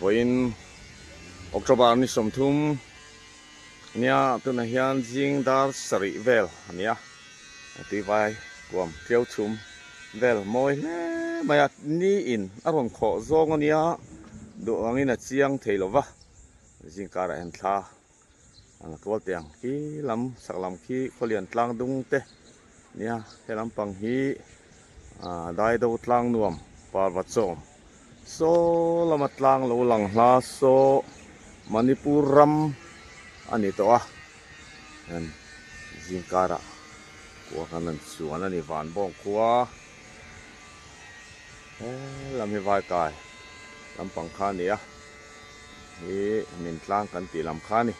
Voin Oktober ni somthum nia tu na hian jing dar sari vel ania ti vai kuam teu thum vel moi le maya ni in aron kho zong ania do angin a chiang theilova jing kara en thla ang tol tiang ki lam saklam ki kholian tlang dung te nia helam pang hi dai do tlang nuam par wa chom so lamatlang lo lang hla so Manipuram ani to an jingkara ko kanan suan ani van bong kwa lam hi vai kai lam pang kha ni hi min tlang kan ti lam kha ni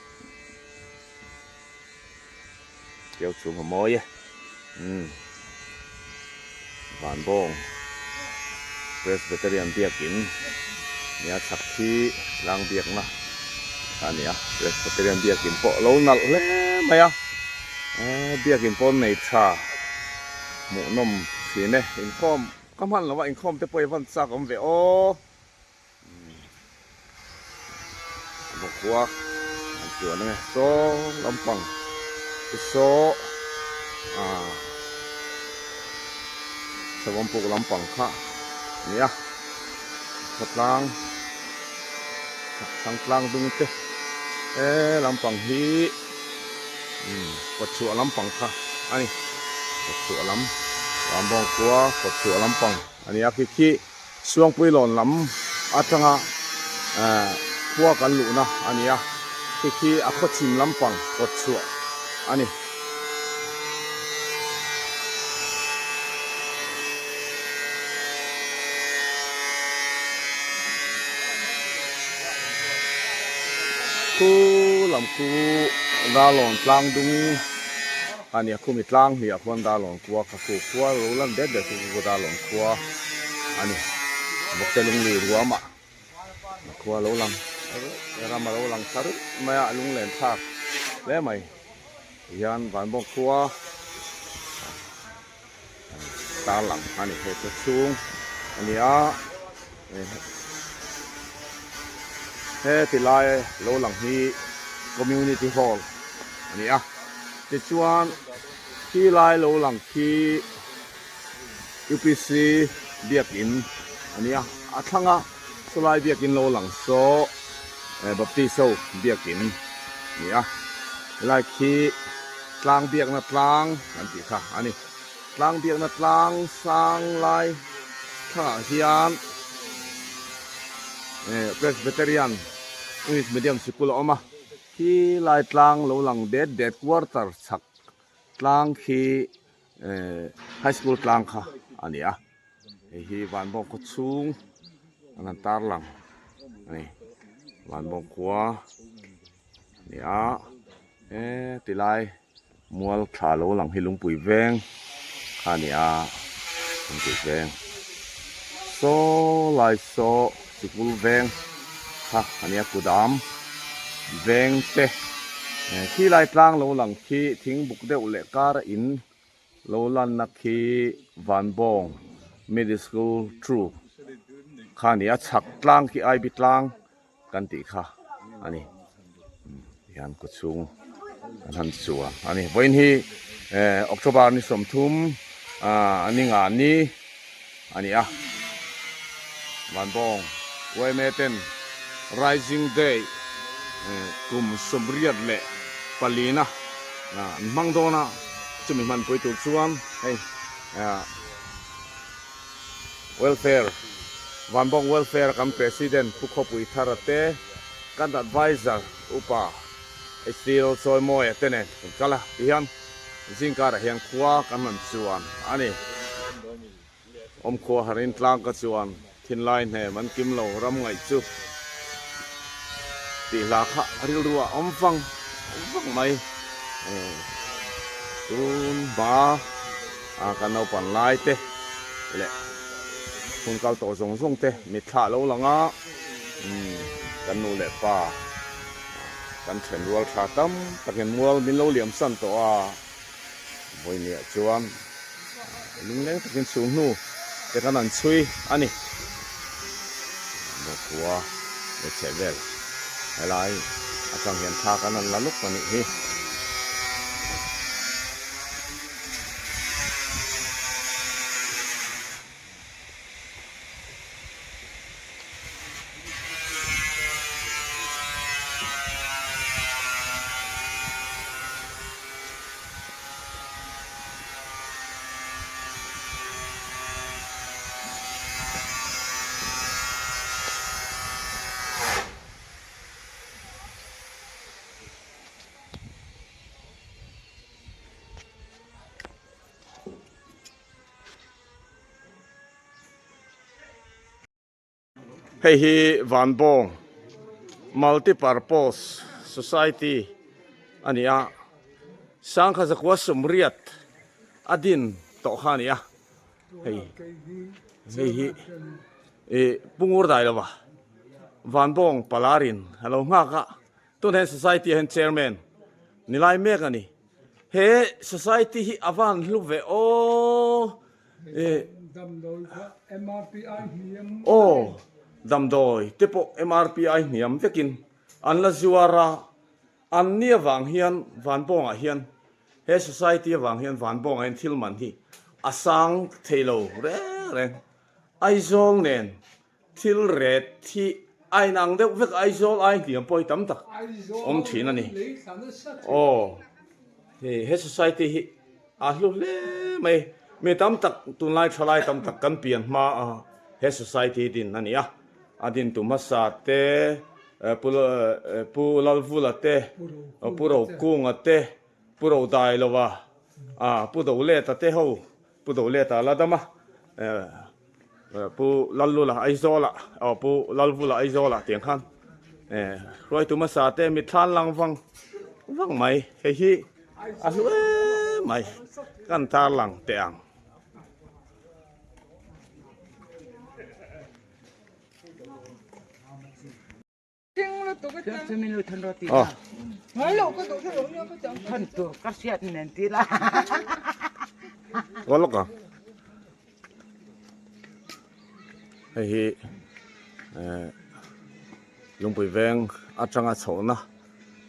kêu chung moi van bong Presbyterian biakin nia chak thi lang biak na ania Presbyterian biakin po lo nal le maya biakin pon nei tha mu nom thi ne in khom kamhan lawa in khom te poi van sak om ve o bo kwa an chuan nge so lampang so sawam puk lampang kha nia khatlang tlang dung te lampang hi pachu lampang kha ani pachu lam bong kwa pachu lampang ani akiki suang pui lon lam atanga kwa kan lu na ania kiki akhachim lampang pachu ani ku lam ku dalon tlang dung ania ku mitlang hi akhon dalon kwa ka ku kwa lo lan de ku dalon kwa ani boktelung li ruama kwa lo lang era ma lo lang sar maya lung len thak le mai yan van bok kwa ta lang ani he chu chung ania ti lai lo lang hi community hall ania ti chuan ti lai lo lang hi UPC biakin ania athanga sulai biakin lo lang so baptiso biakin nia lai khi tlang biak na tlang an ti kha ani tlang biak na tlang sang lai kha hian Presbyterian English medium school oma ki lai tlang lo lang det quarter chak tlang khi high school tlang kha ania hi van bong ko chung anan tar lang ani van bong kwa nia tilai mual tha lo lang hi lungpui veng ania lungpui veng so lai so sikul veng ha ania kudam veng te khi lai tlang lo lang khi thing buk deuh le kar in lo lan na khi van bong middle school through khania chak tlang khi ai bitlang kan ti kha ani yan ko chung han chuwa ani voin hi October ni somthum ani nga ni ani van bong wai meten rising day kum somriat le palina na mangdona chumi man poi tu chuan hey welfare van bong welfare kam president pukhopui tharate kan advisor upa still soy moi tene kala hian jingkara hian khwa kan man chuan ani om khwa harin tlang ka chuan thin line he man kim lo ram ngai chu ti la kha ril ruwa om fang mai tun ba kan no pan lai te le kun kal to zong te mi thla lo langa kan nu le pa kan chen rual tha tam taken mual min lo liam san to voi ni chuan lung leng takin sung nu te kan an chui ani mo kwa เชเวลอะไรอาจารย์เห็นทากันนั้นละลุกมันนี่เฮ้ยวันบง multi-purpose society อันนี้สังฆจักรวาลสมเรียดอดินต่อข้านี่เฮ้ยปุ่งอุดได้แล้ววะวันบงปลารินฮัลโหลง่ากะตัวนี้ society เห็น chairman นี่ไล่เมกันนี่เฮ้ society ที่อวันลูกเวโอโอ้ดำโดยเทป MRPI เนียมจะกินอันละจิวาระอันนี้วางเฮียนวันบงเฮียนเฮ society วางเฮียนวันบงเห็นทิลมันที่อาสังเทโลเร่ไอโซลเนนทิลเรดที่ไอนังเด็กเวกไอโซลไอเดียมปอยตั้มตักทีนั่นนี่โอ้เฮ society อาลุเล่ไม่ตั้มตักตุนไล่ทลายตั้มตักกันเปลี่ยนมาเฮ society ดินนั่นนี่adin tu masate pulalvulate puro kungate puro dailowa pudo leta te ho pudo leta ladama pu lalula aizola pu lalvula aizola tiang khan roi tu masate mi than langwang mai hi alu mai kan tar lang teangท่านตัวก็เสียดนั่นทีละก็ลกเฮ้ยลุงปุยแวงอาจารย์อาชนะ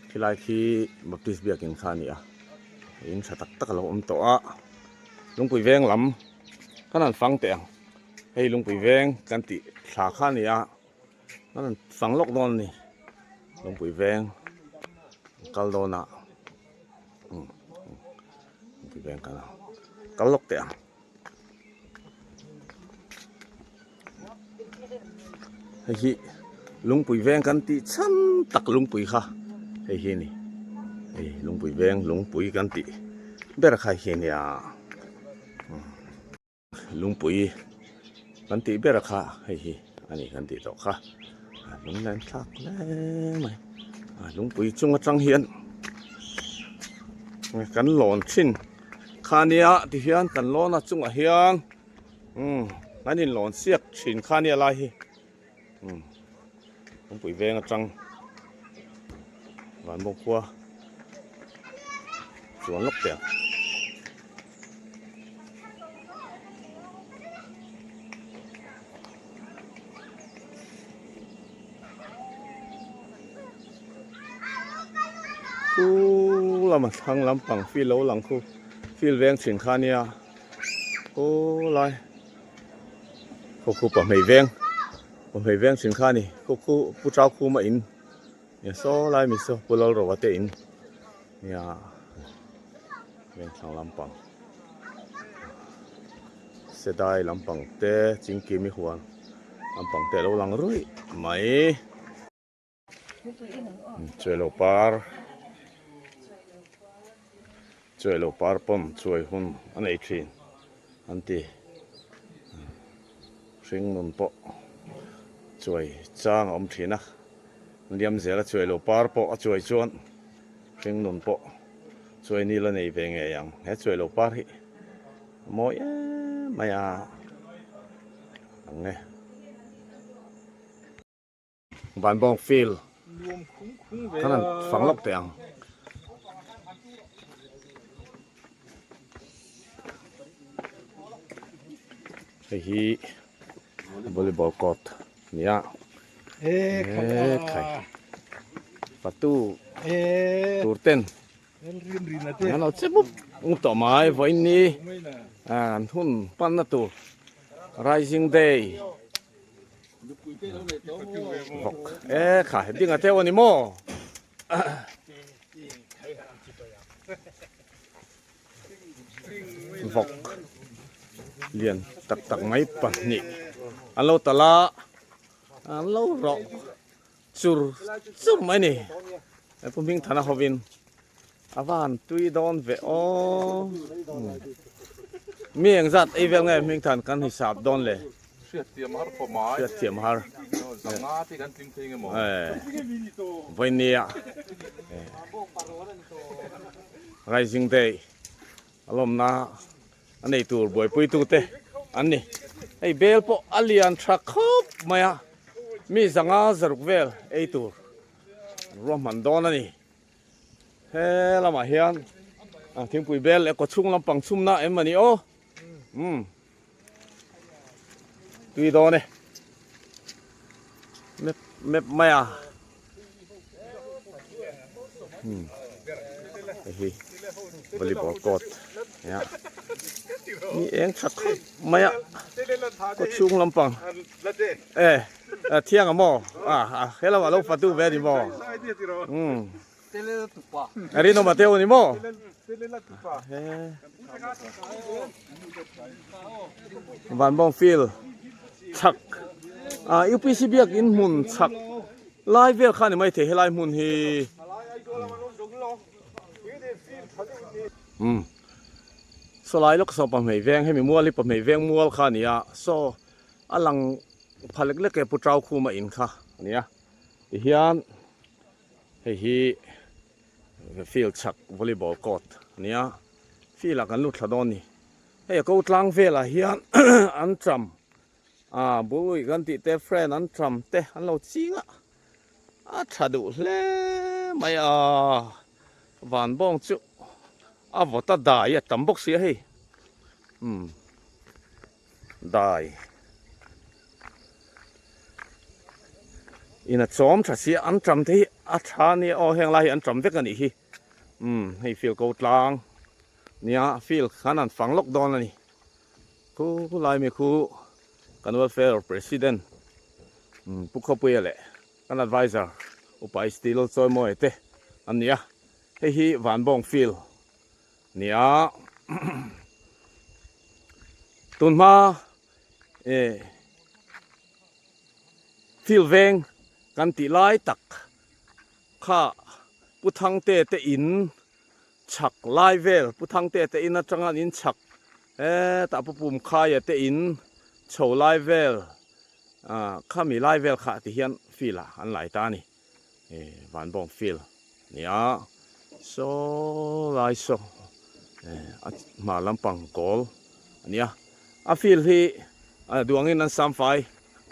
ที่ไล่ที่บัพติสเบียกินข้านี่อินสตักตักเราตัวลุงปุยแวงลำก็นั่นฟังแต่งเฮ้ยลุงปุยแวงกันติสาขานี่นั่นฟังลกนอนนี่ลุงปุยแวงกัลโดนะลุงปุยแวงกัลลกแต่งเฮ้ยลุงปุยแวงกันติฉันตักลุงปุยค่ะเฮ้ยนี่เฮ้ยลุงปุยแวงลุงปุยกันติเบรใครเห็นเนี่ยลุงปุยกันติเบรค่ะเฮ้ยอันนี้กันติต่อค่ะลุงแรงทักแล้วไหมลุงปุยจุงจังเฮียนกันหลอนชิ้นข้านี้ที่เฮียนกันหลอนจุงเฮียนนั่นนี่หลอนเสียกชิ้นข้านี้อะไรลุงปุยแวงจังหวานบงคัวสวนลกเตียงกูละมันทางลำปังฟิลโลหลังกูฟิลแวงสินค้าเนี่ยกูลอยกูปะไม่แวงสินค้านี่กูผู้เจ้ากูมาอินเนี่ยโซ่ลายมิโซ่กูเราเราว่าเตอินเนี่ยแวงทางลำปังเสียดายลำปังเตจริงกี่ไม่ควรลำปังเตเราหลังรุ่ยไม่ช่วยเราปาร์ช่วยเราปาร์ปมช่วยหุ่นอันไหนทีอันที่สิงนุนปะช่วยจ้างอมทีนะเลี้ยมเสียแล้วช่วยเราปาร์ปะช่วยชวนสิงนุนปะช่วยนี่ละในเป็นไงยังให้ช่วยเราปาร์ให้มอยไม่ไงบ้านบองฟิลท่านั้นฝังลกเตียงเฮ้ยบอลลีบอลกอดเนี่ย ไข่ประตูตูเต้นงั้นเราจะปุ๊บต่อไม้ไว้นี้ทุนปั้นนะตู Rising Day บอกค่ะดิ้งอาเทวันนี้โมบอกเรียนตักไม้ปันนี่อันเราตะละอันเรารอsurไหมนี่ไอ้พวกมิงธนาฮวินอาวันตุยดอนเวอมีอย่างจัดไอ้เวงไงมิงธานกันฮิสาบดอนเลยเสียเตรียมหาพอไม้ เชื่อเทียมฮาร์ สังอาที่กันทิ้งทิ้งหมดวันนี้Rising Day อารมณ์นะอันนี้ตัวบอยปุยตัวเตอันนี้ไอ้เบลพออเลียนทรัคคบมาอ่ะมีสังอาจรุกเวลไอ้ตัวรวมมันโดนนี่เฮ้ละมาเฮียนทิ้งปุยเบลแล้วก็ชุ่งลำปังชุ่มนะเอ็มมันนี่โอ้ตุยโดนนี่ไม่อ่ะไอ้ฮีวอลเลย์บอลกอดเนี่ยนี่เองชักไม่อ่ะก็ชุ่งลำปังเที่ยงอะหมอเฮ้ยเราว่าเราฟัดดูเวดีหมออันนี้น้องมาเที่ยวนี่หมอวันบองฟิลชักยูพีซีเบียกอินมุนชักไลฟ์เวลข้านี่ไม่เทให้ไลฟ์มุนฮีสไลด์ลูกสอบปะไม่แวงให้มีมัวลิปะไม่แวงมัวข้านี่อ่ะโซอลังพาเล็กๆแกปุตราวคู่มาอินค่ะเนี่ยเฮียนฮีฟิลชักวอลเลย์บอลกอดเนี่ยฟิลกันลุดขดอนนี่ก็อุดลังเวลาเฮียนอันทรัมบุยกันติเตฟรนอันทรัมเตอันเราจริงชัดูเล่ไม่วันบองจุวอตัดได้ตั้มบกเสียให้ได้อินจอมชัดเสียอันจำที่ชานี่แห่งไรอันจำเวกันอีกให้ฟิลกูตลางเนี่ยฟิลขนาดฝังล็อกดอนนี่คู่ไล่ไม่คู่กันว่าเฟลล์ประธานผู้เข้าไปแหละกันอัดไวเซอร์อุปสติลซอยมวยเตอันเนี้ยให้วันบองฟิลเนี่ยตุนมาฟิลเวงกันติไล่ตักข้าพุทธังเตอินฉักไล่เวลพุทธังเตอินนะจังอินฉักแต่ปุ่มข้าอย่าเตอินโชว์ไล่เวลข้ามีไล่เวลข้าที่เฮียนฟิลอันไหลตานี่วันบองฟิลเนี่ยโซไล่โซมาลำปังโกลอันเนี้ยฟิลที่ดวงอินนั้นซ้ำไฟ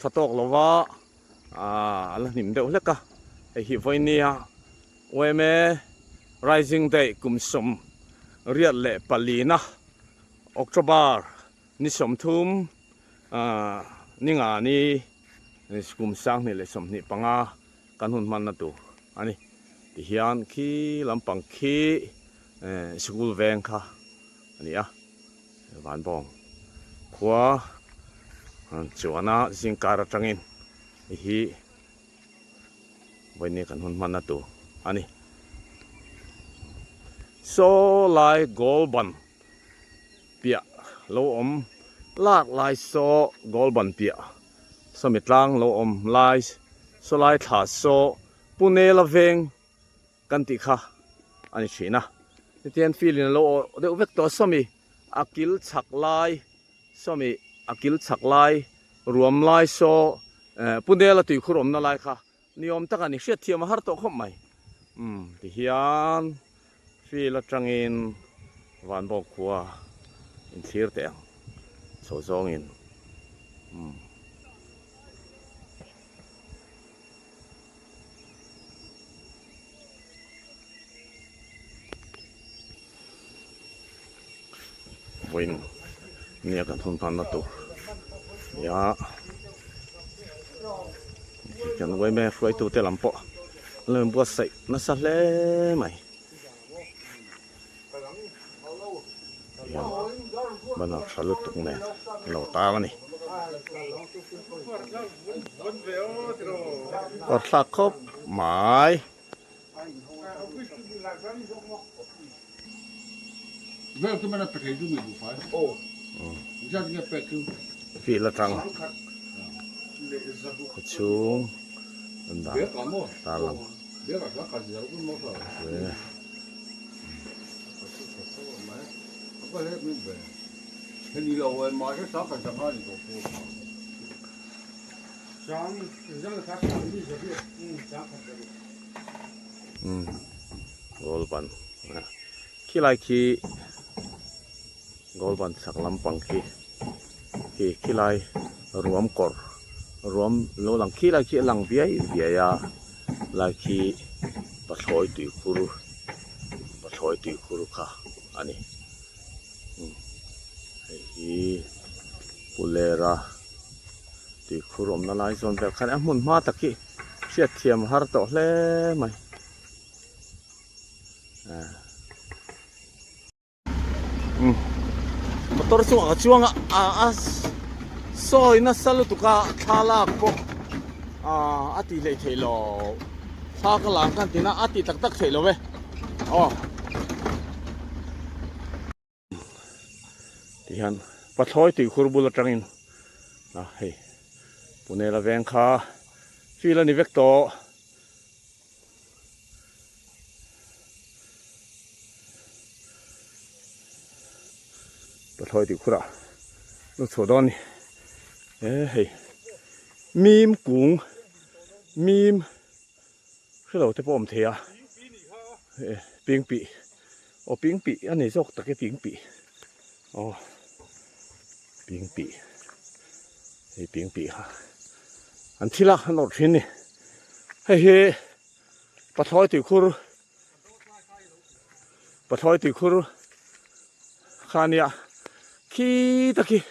สต๊อกลว่าแล้วนิ่มเดียวเล็กอะไอ้หิวนี่ฮะเว้ยแม่ Rising Day กุมสมเรียดเละปลีนะออกตุบาร์นิสมทุมนี่งานี่กุมสังนี่เลยสมนี่ปังกันหุ่นมันนะตัวอันนี้ที่เฮียนขี้ลำปังขี้สกุลแวงค่ะอันนี้หวานบองขวาจวนนะสิงการจังอินฮีวันนี้กันหุ่นมันนะตัวอันนี้โซไลโกลบันเปียโลลากลายโซโกลบันเปียสมิตลังโลลายโซไลถาโซปุเนลเวงกันติค่ะอันนี้ชีนะที่เห็นฟิลินโลเดี๋ยวเวกตัวสมิอากิลฉักลายสมิอากิลฉักลายรวมลายโซปุ่นเดลตุยครมนั่นแหละค่ะนิยมตะกันนี่เชื่อเทียมหาตัวเข้าใหม่ที่เฮียนฟิลจังอินวันบอกขัวอินเชียร์เตียงโซซองอินวินเนี่ยกันทุนพันนะตัวยา กันไว้แม่ฟวยตัวเตลำปอเริ่มบัวใส่น่าสะเล่ไหมบ้านเราสลุดตรงไหนเราตามันนี่ก็สักครบหมายWelke met een pakket doen we doen van? Oh. We zaten in een pakket doen. ฟีละจังขชุงอันดา Weer kan mooi. ตาลัง Weer als dat kan je ook nog wel. เว้ย Dat was het niet bij. En die al maar is dat kan je maar niet op. Samen, dan gaat het niet zo weer. Dat kan je. โกลบันขี้ไรขี้โกลบันสักลำปังขี้ไรรวมกอร์รวมโลหลังขี้ไรขี้หลังเบียยาไรขี้ปะถอยตุยคุรุค่ะอันนี้ไอ้ปุเลระตุยคุรุมนั่นไรส่วนแบบขันมุนมาตะกี้เสียเทียมฮาร์ตเล่ไหมmotor suang chuang soi na salu tuka thala ko ati le thelo tha ka lang kan tina ati tak tak thelo we tihan pathoi ti khurbul atangin hei punela veng kha fila ni vekto thôi thì khura nó chỗ đó này hey mìm cũng mìm cái đầu thế bom thế à pieng bị pieng bị anh này dọc tất cái pieng bị pieng bị ha anh thi lạc nó trên này hey bắt thôi thì khur khania khi ta khi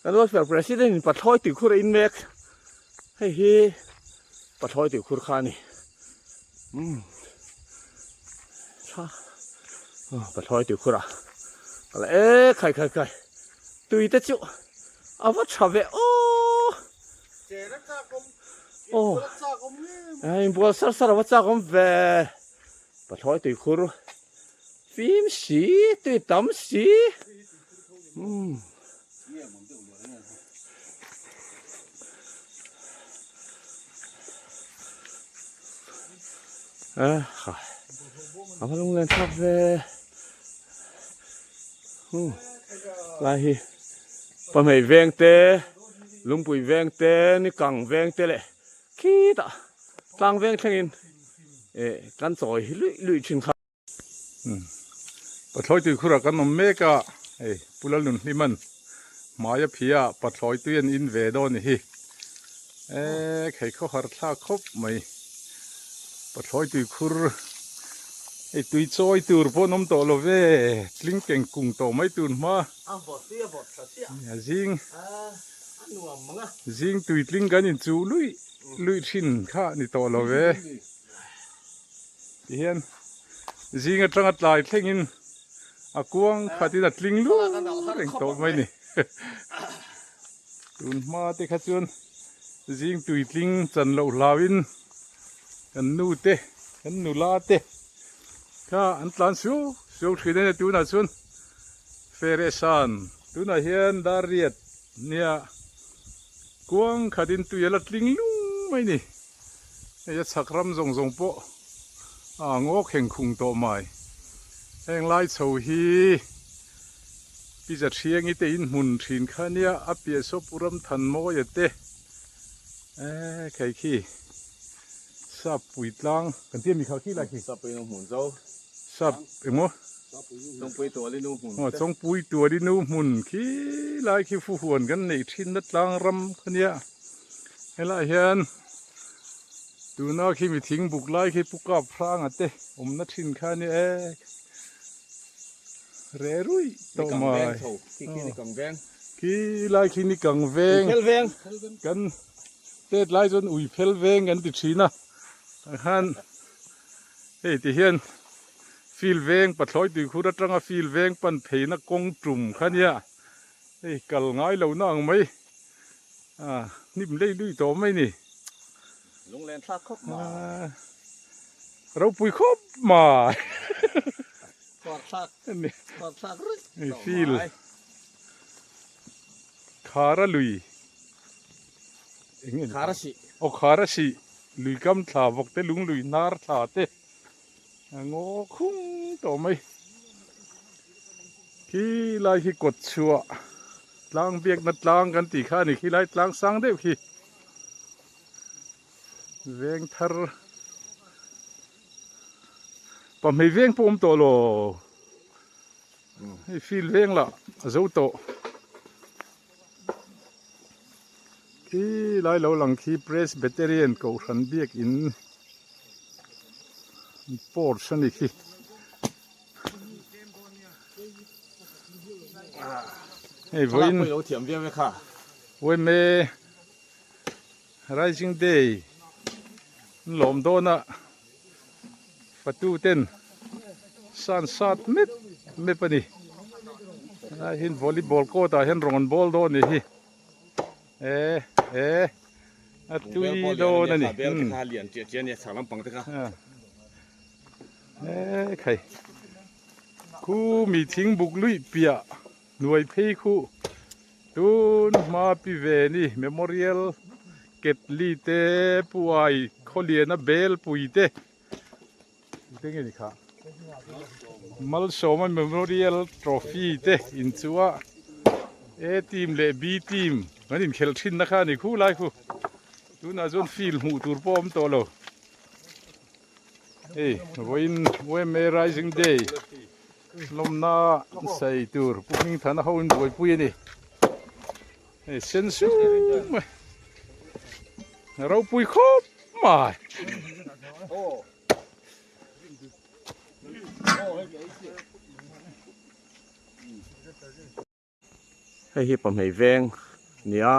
anh nói về president bắt thôi từ khu in mec hay bắt thôi từ khu khani bắt thôi từ khu ra là khai tùy ta chịu vắt trả về anh bố sao vắt trả công về bắt thôi từ khu phim xí tùy tắm xí apa lu ngeliat kafe lahi pamai veng te lumpui veng te ni kang veng te le kita tang veng thangin kan choi lui chin khaปัทลอยตุยคุระกันนมเมกะปุลลุนนี่มันมายาพิยาปัทลอยตุยอินเวดอนี่ฮิใครเขาหาท่าคบไหมปัทลอยตุยคุรตุยจอยตูร์พอนมโตโลเวลิงเก่งกุ้งโตไม่ตูนมาจิงตุยลิงกันอินจูลุยชินข้านี่โตโลเวเฮียนจิงอัตรังอัตลายเท่งอินกวางขัดที่ดัดลิงลูเร่งโตไม่นี่ตุนมาเตะขัดจวนจิงตุยลิงจันโลลาวินกันนูเตกันนูลาเตข้าอันตรานสูที่เดินตุนอาจวนเฟรชันตุนอาเฮียนดาริเอตเนี่ยกวางขัดดินตุยลัดลิงลูไม่นี่จะสักรำส่งโปงอกแห่งคุงโตใหม่แห่งลายโซฮีพิจารณาอย่างนี้แต่อินมุนถินข้าเนี่ยอภิษฎุรมทันโมยเตใครขี้สับปุ๋ยตังกันเตี้ยมีข้าวขี้อะไรขี้ สับไปน้องหุ่นเจ้า สับเอ็งโม ต้องไปตัวลินูหุ่น ส่งปุ๋ยตัวดินูมุนขี้ลายขี้ฟูหวนกันในทินนัดลางรำข้าเนี่ยให้ละเห็นดูน่าขี้มีทิ้งบุกไล่ขี้ปุกกับพรางอ่ะเต้นัดทินข้าเนี่ยเรรุ่ยโตมาขี้นี่กังแวงขี้ลายขี้นี่กังแวงกันต เตดไล่จนอุ่ยเพลเวงกันติดชีนะฮันเฮ้ยที่เห็นฟิลเวงปัดลอยตีคูรัตรังฟิลเวงปันเพนักกงจุ่มขันเนี่ยเฮ้ยกัลง่ายเหล่านั่งไหมนี่มันได้ลุยโตไหมนี่ ลุงแลนทักครบมา เราปุยครบมา กอดทัก นี่ กอดทักรึ นี่ฟิลคาราลุยคาราชิ โอคาราชิลุยกำถาบอกเตลุงลุยนาร์ถาเตงอคุ้งโตไหมขี้ไล่ขี้กดชัวล้างเบียกนัดล้างกันตีข้านี่ขี้ไล่ล้างสังเดียวขี้เวงทาร์ปะไม่เวงปุ่มโตโลให้ฟิลเวงละเจ้าโตขี้ไล่เราหลังขี้เพรสเบเตเรียนกูฉันเบียกอินปอร์ชันอีกขี้เฮ้ย วิ วิ น น ไปเอาเทียมเวียไว้ค่ะ วันเมย์ Rising Day หลอมโดนอะประตูเต้นสันสัตเม็ดไม่ปะนี่เห็นวอลเลย์บอลก็แต่เห็นรอนบอลโดนนี่อะตุยโดนนี่ เบลคาเลียนเจียเนี่ยสารลำปังตะค่ะ ใครคู่มีทิ้งบุกลุยเปียหน่วยเพคู่ตูนมาปีเวนี่เมโมเรียลเกตลีเตป่วยเขาเรียนนะเบลปุยเตเป็นไงนี่ค่ะมัลโซมันเมโมเรียลทรอฟี่เตอินซัวทีมเลบีทีมมันอินเคลชินนะคะนี่คู่ไรคู่ตูน่าจนฟิลหูตูร์ปอมโตโลเฮ้ยวันเมย์ Rising Day ลมน่าใส่ตูร์พวกนี้ท่านเขาอินบวยปุยนี่เฮ้ยเซนซูเราปุยครบมาให้ฮิปผมให้เวงเนี่ย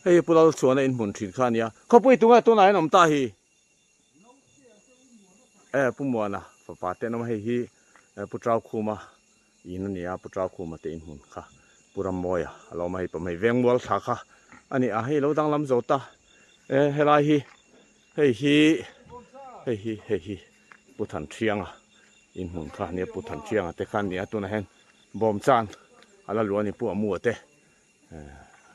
ให้พวกเราชวนในอินหมุนถิ่นข้าเนี่ยเขาปุยตัวไหนตัวไหนหนุ่มตาฮีปุ่มวัวนะฝ่าป่าเต้นมาให้ฮีปุตราวคูมาอินเนี่ยปุตราวคูมาเต้นหุ่นค่ะปุรำมอยเรามาให้ผมให้เวงวัวสักค่ะอันนี้ให้เราดังลำโจตาให้ไรฮีปุถันเชียงอินหุ่นค่ะเนี่ยปุถันเชียงแต่ข้าเนี่ยตัวนั้นบอมจานอะไรล้วนนี่ปัวมัวเต้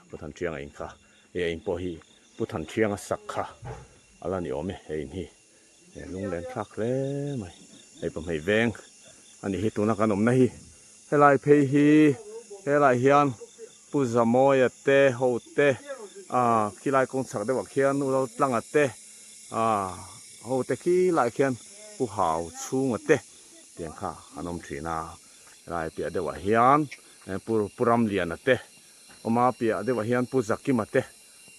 ปุถันเชียงเองค่ะเองพอฮีปุถันเชียงสักค่ะอะไรนี่โอเมเองฮีลุงเล่นทักเลยไหมให้ผมให้แวงอันนี้ฮิตัวนักขนมนะฮีให้ลายเพฮีให้ลายเฮียนปุจามอยเตโฮเตขี้ลายกงสักได้ว่าเขียนเราตั้งเตโฮเตขี้ลายเขียนปุหาวชูงเตเตียงข้าขนมถีนาลายเปียได้ว่าเฮียนปุรำเลียนเตออกมาเปียได้ว่าเฮียนปุจักกิมเต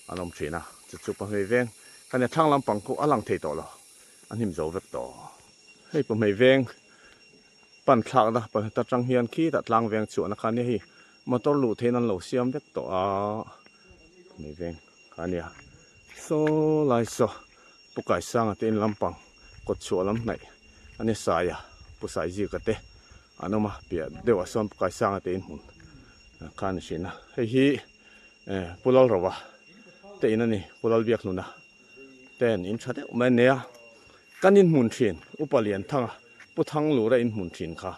ขนมถีนาจะจุปให้แวงกันเนี่ยทั้งลำปังกูอลังเทต่อแล้วอันนี้มันจะเวกต่อให้ผมให้เวงปั่นขากนะปั่นตัดจังเฮียนขี้ตัดลางเวงชวนนะครับนี่ฮีมาต้นหลุดเทนันเหล่าเสียมเวกต่อไม่เวงอันนี้โซ่ลายโซ่ปุกไก่สร้างเต็นลำปังกดชัวลำไหนอันนี้สายปุสายจีกันเตอันนั้นมาเปียเดี๋ยวส่วนปุกไก่สร้างเต็นหุ่นข้านี่สินะให้ฮีปุลลระวะเต็นนั่นนี่ปุลลเบียกนู่นนะเต้นอินชัดเอมันเนี่ยกันอินหมุนถิ่นอุปเลียนทั้งปุทั้งหลูได้อินหมุนถิ่นค่ะ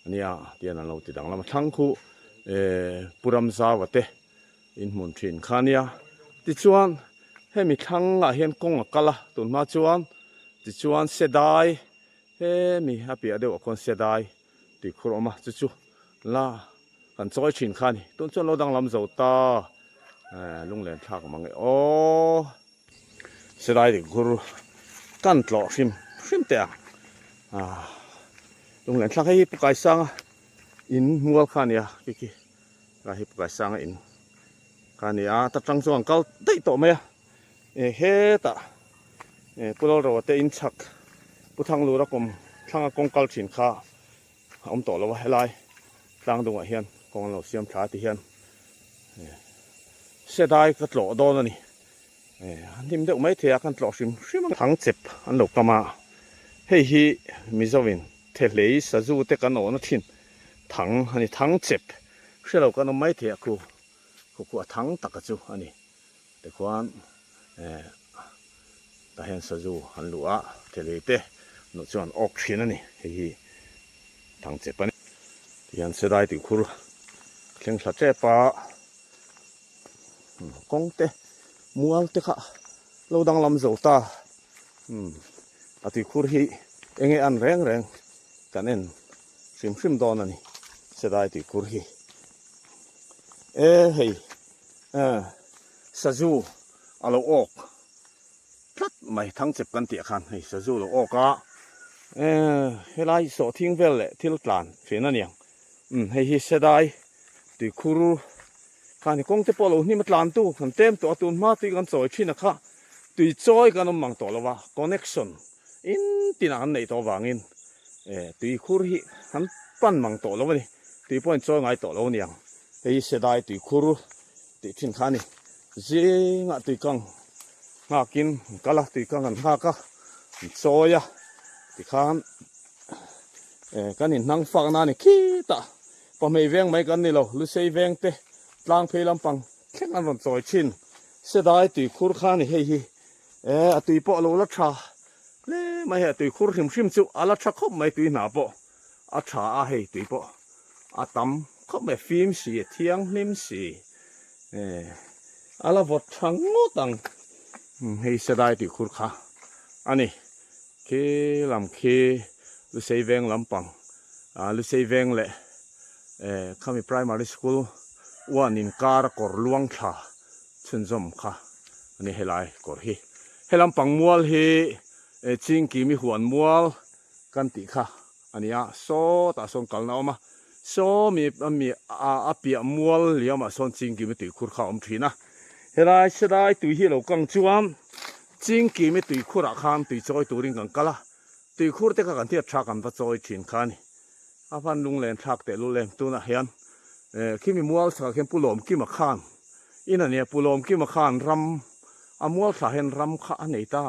อันนี้เดี๋ยวนั้นเราติดดังแล้วมาทั้งคู่ปุรำซาวเตอินหมุนถิ่นค่ะเนี่ยติดชวนให้มีทั้งเห็นกงกัลตุนมาชวนติดชวนเสียดายให้มีฮับเปียเดี๋ยวคนเสียดายติดครัวมาจู่ๆล่ะกันซอยถิ่นค่ะนี่ต้นชวนเราดังลำเจ้าตาลุงเล่นทักมั้งโอ้เสียดายติดครัวกันตลอดฟิมเตะลุงเล่นทักให้ปุกไก่สร้างอินมัวข้านี่กี่ให้ปุกไก่สร้างอินข้านี่ตัดจังส่วนเขาได้ต่อไหมเฮตะปุโรโรเตอินชักปุทังลูรักมทั้งกงกัลฉินข้าต่อแล้วว่าให้ไล่ตั้งตรงเฮียนกงเราเสียมขาที่เฮียนเสียดายก็ตลอดโดนนี่ นิมเดไม่เทียกันตลอดชิมทั้งเจ็บอันหลกกมาเฮ้ยมิจวินเทเลสจูเตกันโอนทินทั้งอันนี้ทั้งเจ็บเชื่อเรากันไม่เทียกูทั้งตะกจูอันนี้แต่ความแต่เห็นสจูอันหลัวเทเลเตนุจวนออกชินอันนี้เฮ้ยทั้งเจ็บอันนี้ยันเสียดายติคูเข่งสัจเจปะกงเตมัวเตค่ะเราดังลำโจตาติคูฮีเองอันแรงกันเองชิมดอนนี่เสียดายติคูฮีเฮ้ยสจูเอาเราออกพลัดไม่ทั้งเจ็บกันเตียกันเฮ้ยสจูเราออกอ่ะเวลาโสทิ้งเวลเลยที่ลุกลานเฟียนั่นยังเฮ้ยเสียดายติคูรูข้านี่คงจะพอเรานี่มันลานตู้ขันเต็มตัวตุนมาตีกันสอยชินะคะตุยจอยกันมังตัวละวะ connection อินตินันในตัววางินตุยคูรีหันปั้นมังตัวละวะนี่ตุยป้อนจอยไงตัวละวะนี่ยังเฮ้ยเสียดายตุยคูรูตุยชินข้านี่เจงะตุยกังหากินก็ละตุยกังกันหากะจอยอะตุยข้านกันนี่นั่งฟังนั่นนี่ขี้ตาพอไม่เวียงไม่กันนี่เราลุเซเวียงเตลางเพลำปังแข่งกันวันจอยชินเสียดายตุยคูรข้านี่เฮ้ยตุยปอโลลัชชาเล่ไม่เห็นตุยคูรชิมจุอาลัชชาคบไม่ตุยหนาปออาชาอาเฮตุยปออาตั้มคบไม่ฟิล์มสีเทียงนิ่มสีอาลาวดช่างงดังเฮ้ยเสียดายตุยคูรข้าอันนี้เคลำเคลุเซเวงลำปังลุเซเวงเล่ข้ามี primary schoolว่านินการกอร์ลวงค่ะชุนจอมค่ะอันนี้เฮลัยกอร์ฮีเฮลัมปังมัวลฮีจิงกีมีหัวมัวลกันติค่ะอันนี้โซตาส่งกันเอามาโซมีอาเปียมัวลเลี้ยมาส่งจิงกีมีตุยคุรข้าอมทีนะเฮลัยเสียดายตุยฮีเรากังจวนจิงกีมีตุยคุรข้ามตุยจอยตุริงกันกันละตุยคุรเตกันที่ชักกันว่าจอยชินค่ะนี่อาพันลุงเลนชักแต่ลุงเลนตัวน่ะเฮียนขี้มีมัวสักเห็นปุโลมขี้มาข้านอินันเนี่ยปุโลมขี้มาข้านรำมัวสักเห็นรำข้าอันไหนตา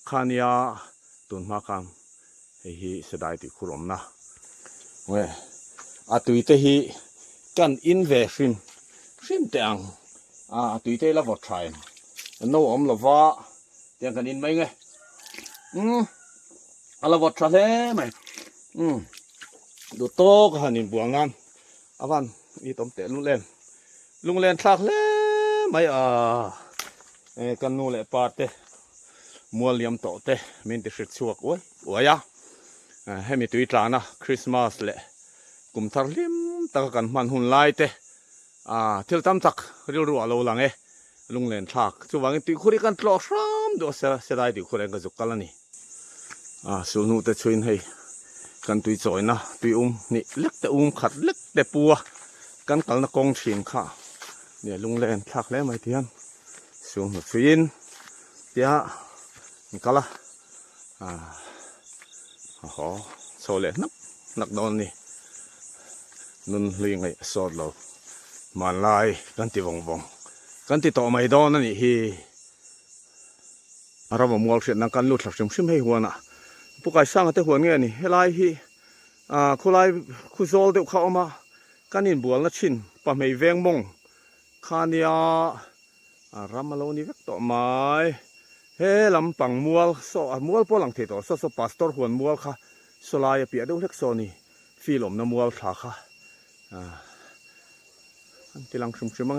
ข้านยาตุนมาข้านเฮ้ยเสียดายติคุรมนะเว้ยตุยเตฮีกันอินเวฟิมเตียงตุยเตละวอดไทม์โน้อมละวะเตียงกันอินไหมไงละวอดไทม์ไหมดูโต๊ะหันอินบัวงานอาวันอีต้มเตะลุงเล่นทักเล่ไม่กันนู่นแหละปาเตมัวเลียมโตเตมินติดชัวกโอ้ยให้มีตุยตรานะคริสต์มาสเละกุมทาร์ลิมตะกันมันหุ่นไล่เตที่เราทำทักเรียวรัวเราหลังลุงเล่นทักจู่ว่าตุยคุยกันตลอดซ้ำดูเสียดายตุยคุยกันจุกกันละนี่สูนูเตช่วยให้กันตุยจอยนะตุยนี่เล็กแต่ขัดเล็กแต่ปัวกันกันนักกองเฉียงค่ะเนี่ยลุงเล่นทักแล้วไม่เทียนสูงหัวฟินเดี๋ยวนี่ก็ละโอ้โซเล่นักโดนนี่นุ่นเลี้ยงไอ้สอดเรามันลายกันที่วงกันที่ต่อไม่โดนนั่นนี่ฮีเราบอกมัวเสียนักกันลุดหลักชิมให้หัวน่ะพวกไอ้สร้างแต่หัวเงี้ยนี่ให้ลายฮีคุไลคุโซลเดี๋ยวเขาเอามากันอินบัวละชินปะไม่แวงมงคานียารำมาโลนี่เวกต่อไม้เฮ้ลำปังมัวมัวพอหลังเทต่อโซปาสตอร์หัวมัวค่ะสลายเปียดูเล็กโซนี่ฟีลมน้ำมัวขาค่ะที่หลังชิมมั้ง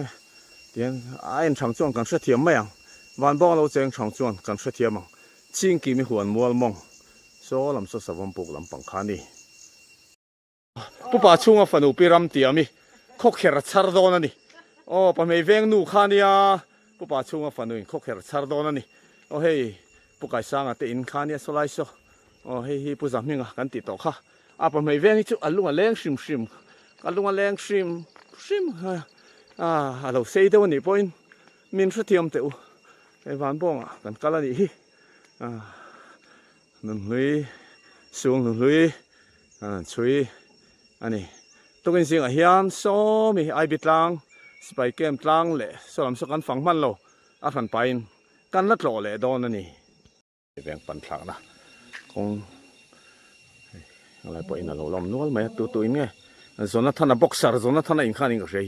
เดี๋ยวไอ้ช่างจวนกันเสียเทียมไหมยังวันบ่เราเจงช่างจวนกันเสียเทียมมั้งจิงกีมีหัวมัวมงโซลำโซสวมปุกลำปังคานี่ผู้ป่าช่วงฝันอุปิรัมเตียมีขกเขรชาร์โดนันนี่โอ้ปะไม่เวงนูขานี่ผู้ป่าช่วงฝันอุขกเขรชาร์โดนันนี่โอ้เฮ้ยผู้ก่ายสร้างแต่อินขานี่สลายโซโอ้เฮ้ยผู้สามีกันติดต่อค่ะปะไม่เวงนี่จุอัลลุงแรงชิมอัลลุงแรงชิมเราเสียเดี๋ยวนี้พออินมินสุดเทียมเต๋อไอ้วันบ่งกันกันละนี่หนึ่งเลยสูงหนึ่งเลยช่วยอันนี้ตัวกันสิงเฮียนโซมีไอบิดลังสไปเกมลังเละสลัมสกันฝังมันโลอาขันไป กันละโตเลยดอนนี่แบ่งปันผักนะคงอะไรปอินเราลมนวลไหมตัวอินไงโซนท่านะบ็อกเซอร์โซนท่านะอินข้านี่ก็ใช่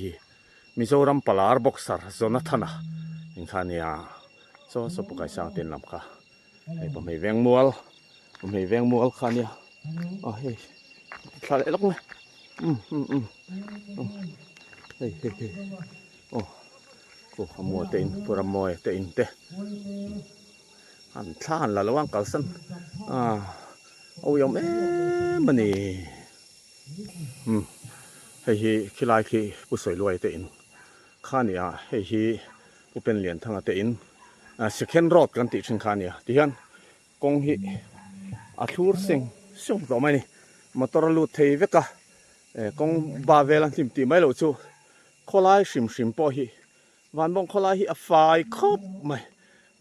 มิโซรัมปลาร์บ็อกเซอร์โซนท่านะอินข้านี่โซปุกไก่สร้างเต็นลำค่ะไอ้ผมให้แบ่งมัวข้านี่อ๋อเฮ้ยข้าเล็กเลยเฮ้ยโอ้กูขโมยเต็นปรโมยเต็นเตอันท่านละระวังกัลสันเอาอย่างมันนี่เฮ้ยขี้ลายขี้ผู้สวยรวยเต็นข้านี่เฮ้ยผู้เป็นเหรียญทั้งเต็นสิเข็นรอดกันติดชิงข้านี่ที่ฮันกงฮิอาทูร์สิงส่งต่อมานี่มาตระลุเทวกะกงบาเวลันทิมตีไม่รู้จู่คนลายชิมพอฮิวันบงคนลายฮิอฟายครบ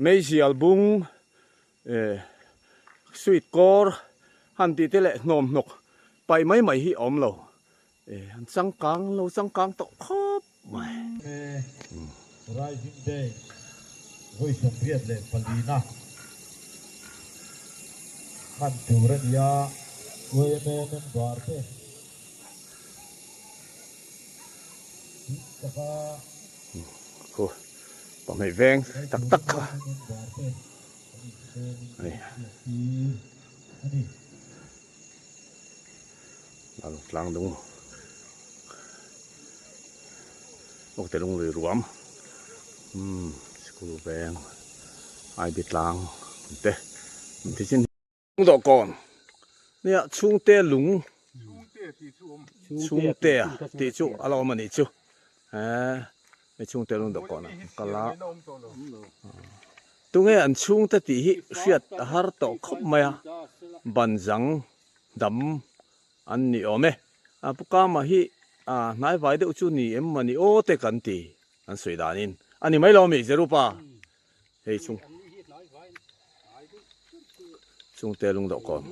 ไม่เสียบุงสวีทกอร์ฮันตีเตเลนมนกไปไม่ฮิอมเราฮันสังกังเราสังกังตกครบไม่Rising Day ด้วยสมเพียรเลยปลีนะขันจูรันยาเวเมนันบาร์เตโอ้ปไม่แวงตักค่ะนี่หลังดุงโอ้แต่ลุงเลยรวมสกูแบงไอบิดลางเต้ที่จริงลุงดอกก่อนเนี่ยชุงเตะลุงชุงเตะตีจูอะไรมันนี่จูไม่ชุงเตะลุงดอกก่อนนะก็ละตรงนี้อันชุงเตะตีเสียดหาร์ตคบมาบันจังดำอันนี้อ๋อไหมพวกมาฮีนายไว้เดี๋ยวจูนี่มันนี่โอ้เตะกันตีอันสวยดานินอันนี้ไม่รอมีเจรูป่ะเฮ้ยชุงเตะลุงดอกก่อน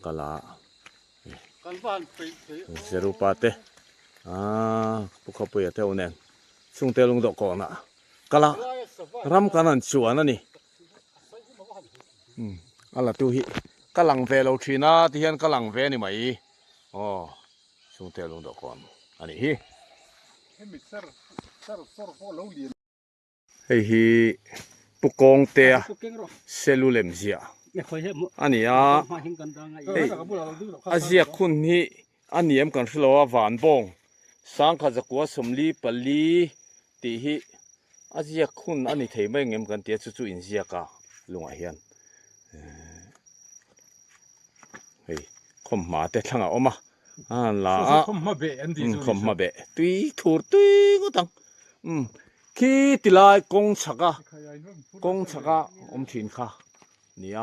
ก็ละเจรูป่ะเตะพวกเขาไปเที่ยวเนี่ยชุงเตะลุงดอกก่อนนะก็ละรำกันนั่นชัวนั่นนี่อะไรตัวฮีกำลังเวลชีน่าที่เห็นกำลังเวนี่ไหมอ๋อชุงเตะลุงดอกก่อนอันนี้ฮีเฮ้ยปุกกงเตะเซลลูเลมเซียอันนี้เฮ้ยอาเซียคุณนี่อันนี้มันกันสโลว์หวานบงสังขจะกัวสมลีปลีตีฮีอาเซียคุณอันนี้เทไม่เงี้ยมันกันเตี้ยจู่ๆอินเซียกะลุงอาเฮียนเฮ้ยคมมาแต่ทั้งเอามาล่ะคมมาเบะตุยถูดตุยก็ตั้งขี้ติลายกงชักอมถิ่นค่ะเนี่ย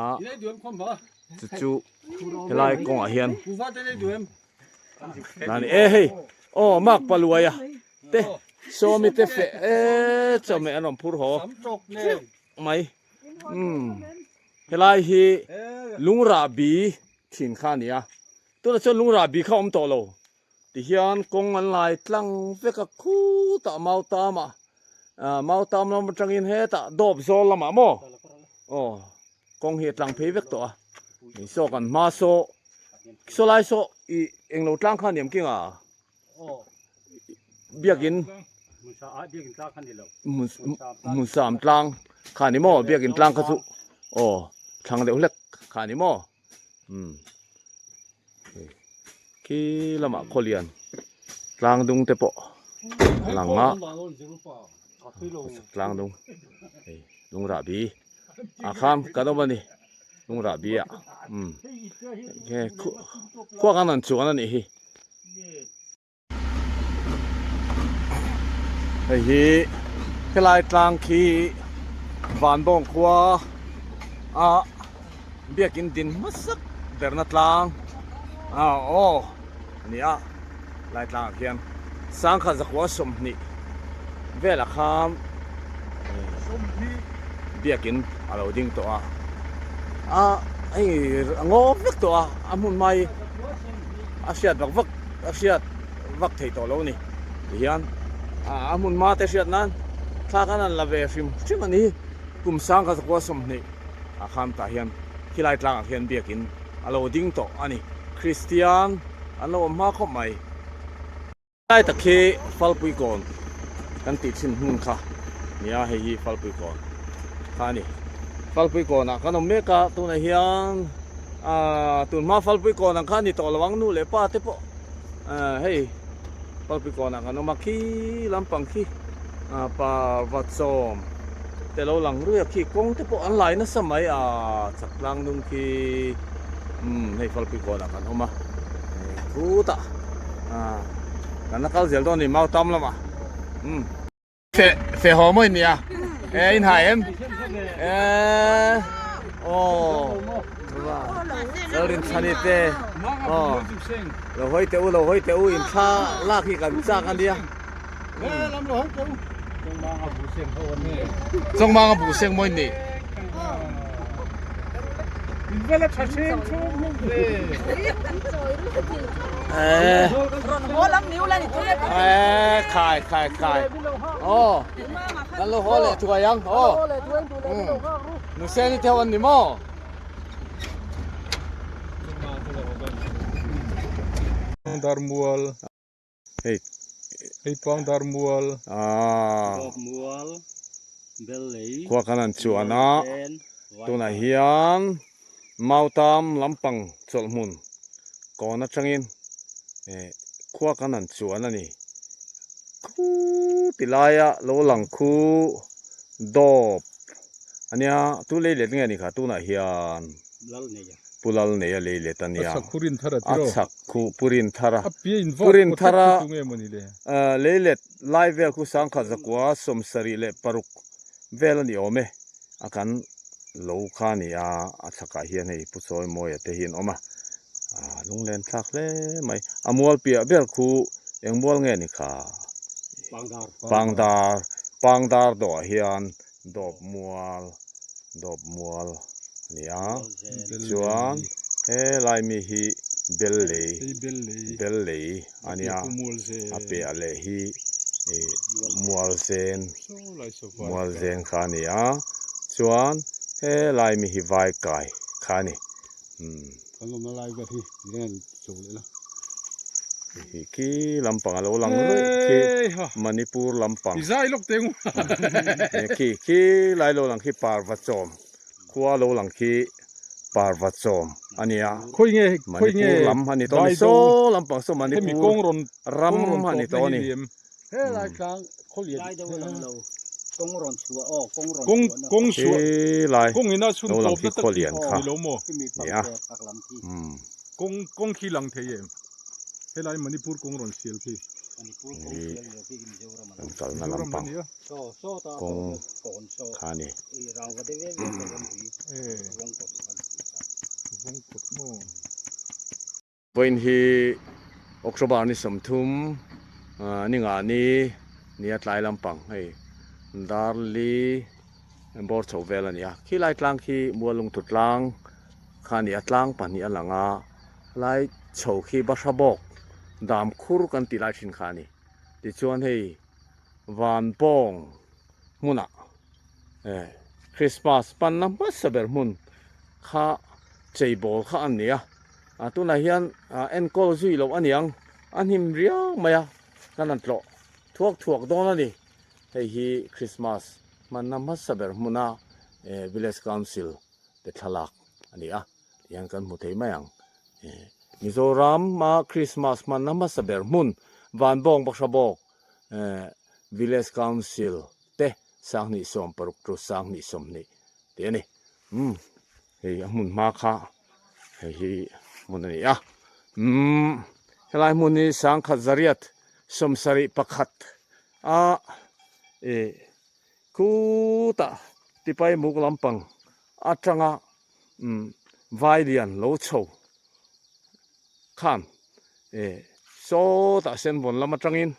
จู่ๆติลายกงอาเฮียนนั่นเอ้ยโอ้มากปลวยอ่ะเต้โซมิเตเฟจะไม่อันนั้นพูดหัวไม่เฮลายฮีลุงราบีถิ่นข้าเนี่ยตัวนั้นชนลุงราบีเข้าอมโตโลที่เฮียนกงอันไลตั้งเฟกคู่ตะเมาตามาเมาตามเราจังอินเฮตะดอบโซลมาโมโอ้กงเฮตังเพเวกตัวนี่โซกันมาโซไลโซอีเอ็งเราตั้งข้าเนี่ยกิ้งเบียกินมุสามตั้งข้านี่โมเบียกินตั้งกระสุโอ้ทางเดียวเล็กข้านี่โมขี้ละมาโคเลียนตั้งดุงเตปะหลังอ่ะกลางดุงลุงราบีข้ามกระโดดมานี่ลุงราบีแค่ขั้วกันนั่นชัวนั่นนี่เฮ้ยแค่ลายกลางขี้หวานบงขั้วเบียกินดินมัสักเดินนัดลางโอ้นี่ลายกลางเพียงสังขารจะขั้วสมนี่เวลาข้ามเบียกินอะไรดิ้งตัวไอ้งอวักตัวมุนไม่อาเซียดวักอาเซียดวักไทยตัวเรานี่เฮียนมุนมาแต่เซียดนั้นถ้ากันนั้นละเวฟิมชิมันนี่ กุมสังกัสกัวสมนี่อาคามตาเฮียนที่ไล่ตลางเฮียนเบียกินอโลดิ้งโตอันนี้คริสเตียนอันโลมาเข้าใหม่ได้ตะเคฟัลปุยก่อนกันติดสินหุ่นค่ะเนี่ยให้ฮีฟัลปุยก่อนค่ะนี่ฟัลปุยก่อนนะขนมเมกะตัวไหนเฮียนตุนมาฟัลปุยก่อนนะค่ะนี่ต่อระวังนู่นเลยป้าเตปเฮ้ยฟัลปุยก่อนนะขนมมาขี้ลำปังขี้ป่าวัดโซมแต่เราหลังเรือขี้กงเตปอันไหลนะสมัยสักลังนุ่งขี้ให้ฟัลปุยก่อนนะขนมมากูตะกันนักเสียตอนนี้เมาต้มแล้วมาเสียหอมไม่เนี่ยอินหายเอ็มโอ้ว่าเราเรียนชนิดเต้เราห้อยเต๋ออินท่าลากที่กันจากกันเดียจงมากับผู้เสียงไม่นี่Vela chachim chum le. Holang niu la ni tu le. ขายโอ้นั่นเราฮอเลยถูกยังโอ้หนูเสียนี่เท่าวันนี้มั้งDarmual. Hey pang darmual. Mual belly กว่ากันนั่นชัวนะตัวไหนเฮียนเมาตามลำปังสลมุนก่อนนะจังอินขวากันนั่นชัวนั่นนี่คูติลายะโลหลังคูดอบอันเนี้ยตัวเล็กๆไงนี่ค่ะตัวไหนเฮียน lal neya ปุลลเนียเล็กๆตันเนี้ย Sakurin thara อั tiro. สักคูปุรินทาระ Apia involved. Purin thara. Tunge mani le. เล็กๆไลฟ์เวลคูสังขจักว่าสมสรีเลปรุกเวลนี่โอเมอากันโลคานี่สักเฮียนให้ผู้ซอยมวยเตหินออกมาลุงเล่นทักเลยไหมมัวเปียเบลคูเอ็งบัวเงี้ยนี่ค่ะ pangdar ปังดาร์ดอเฮียนดอบมัวนี่จวนลายมีฮีเบลลี่อันนี้เปียเลฮีมัวเซนขานี่จวนลายมีฮีไวกายขานี่kalau malai ga thi len chole la ki lampang alo lang ki Manipur lampang Izai lok tengu. ki lai lo lang ki Parvachom khua lo lang ki Parvachom ania Khoi nge Manipur lam hani to ni so lampang so Hemi Manipur kong ron ram hani to ni he lai kang kholiat lai da lang lo kong ron chua kong ron Kong ki su. lai Kong ina sun lo lang top ki na kholian kha lo mo. mi pa ya pak lam thi Kong khi lang the yem. Helai Manipur kong ron sial phi. manipur kong sial le ki mi jora man kal na lampang so ta kong kon so khani raw ga de ve lam thi wong ko Vong kot mo. When he October ni somthum ni nga ni atlai lampang hey darli bor chowel ania khi lai tlang khi mualung tutlang khani atlang pani alanga lai chou khi basabok dam khur kan ti lai thin khani ti chuan hei van pong muna Christmas pan na masaber mun kha cheibol kha ania tu na hian enkol zui lo aniang anhim riang maya kanan tlo thuak don ani hei hi Christmas man na masaber muna village council te thalak ani yang kan mu thei mayang Mizoram ma Christmas man na masaber mun van bong basabok village council te sang ni som paruk tru sang ni som ni te ni hei amun ma kha hei mun ani helai mun ni sang khat zariat somsari pakhat ku ta tipai muk lampang atanga vailian lo chou khan so ta sen bon lama tangin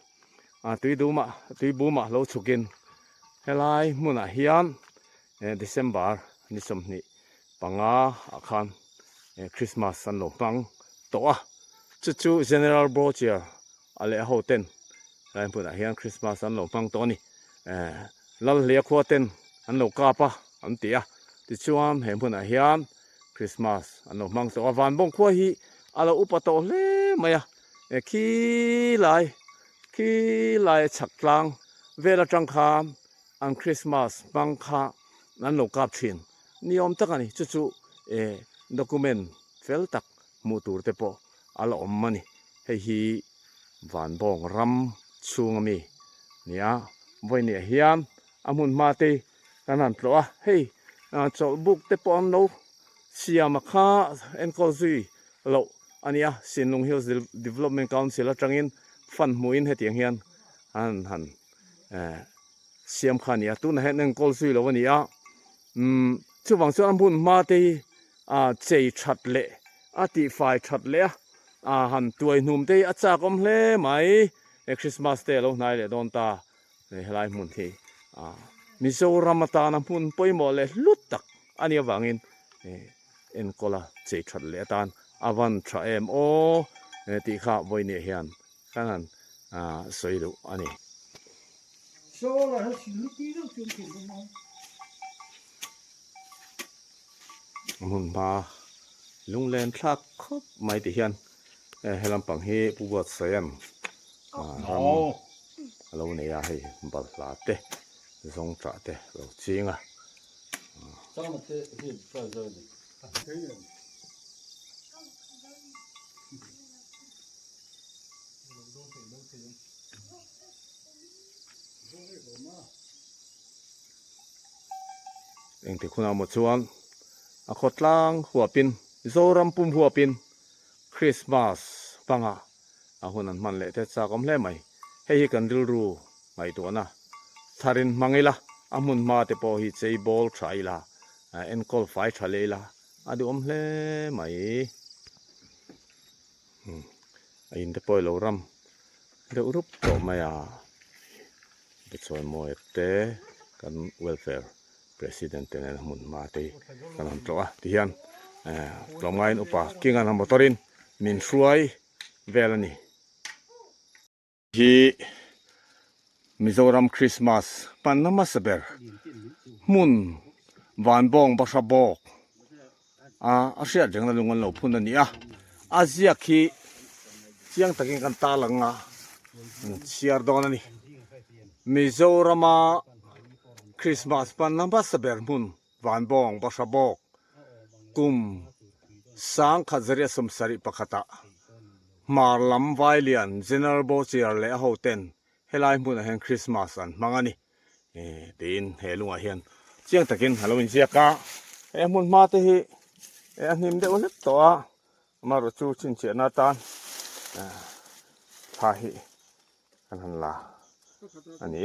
tui buma lo chukin helai muna hian December ni somni panga akhan Christmas an lo pang to chu general brochure ale hoten lai muna hian Christmas an lo pang to ni lal lia khwaten an lo kapa อันเตียติชวมเห็นพุ่นเฮียนคริสต์มาสอันมังสววันบงขั้วฮีอาลาอุปโตเลมายะขี้ลายฉักกลางเวลาจังคามอันคริสต์มาสบังคานั้นโลกาบชินนิยมตักนี่จุด็อกเมนต์เฟลตักมูตูร์เตโปอาลาอมมันนี่เฮีวันบงรำชูงมีเนี่ยวันนี้เฮียนอามุนมาเตกันนั่นตัวเฮ้ยจอบุกเตปอนโลเสียมาค่าเอ็นโคซีโลอันนี้สินลงฮิลส์ดีเวล็อปเมนต์คาวน์ซิลจังอินฟันมุอินเฮตียงเฮียนหันเสียมขานี่ตุนเฮนเอ็นโคซีโลวันนี้ช่วงส่วนอามุนมาเตเจชัดเละตีไฟชัดเละหันตัวหนุ่มเตอาจากอมเล่ไหมคริสต์มาสเตโลนายเลดอนตาเฮลายมุนทีมิโซรามาตานาพุนปอยโมเลลุตตักอันนี้วังอินเอ็นโคลาเจชัดเลตันอาวันทราเอ็มโอตีข้าวันนี้เฮียนขนาดสวยดูอันนี้ โซล่ะสิลุกี้ต้องจุ่มถึงตรงนั้น มุนมาลุงเลนทักครบไม่ตีเฮียนเฮลัมปังเฮปูบดเซียนเราเนี่ยให้บัลลาเตสงจ่าเตเราจริงซ้อมเตะที่เปิดเลย เองที่คุณเอาหมดชวนขดล่างหัวปินโซรัมปุ่มหัวปินคริสต์มาสปังคนนั้นมันเละเทศกาลเล่ไหมให้กันรู้ไม่ตัวนะทารินมังไงล่ะมุนมาเตปอฮิเจบอลใช่ล่ะเอ็นกอลไฟทะเลล่ะดูเล่ไหมอินเตปอยโลรัมเดี๋ยวรูปตัวไม่เด็กชายโมเอเตกันเวลแฟร์President na mun mate kanan to tihan klomgain upa kingan ham motorin min fruai velani hi Mizoram Christmas panama saber mun van bong basabok asia jeng na lungan lo phun ani azia khi chiang takin kan talanga siar don ani Mizorama Christmas pan namba saber mun van bong basabok kum sang khazria samsari pakhata marlam vailian general bochiar le hoten helai mun hen Christmas an mangani tin helunga hian chiang takin halloween siaka mun ma te hi anim de olet to maro chu chin che na tan pha hi kan han la ani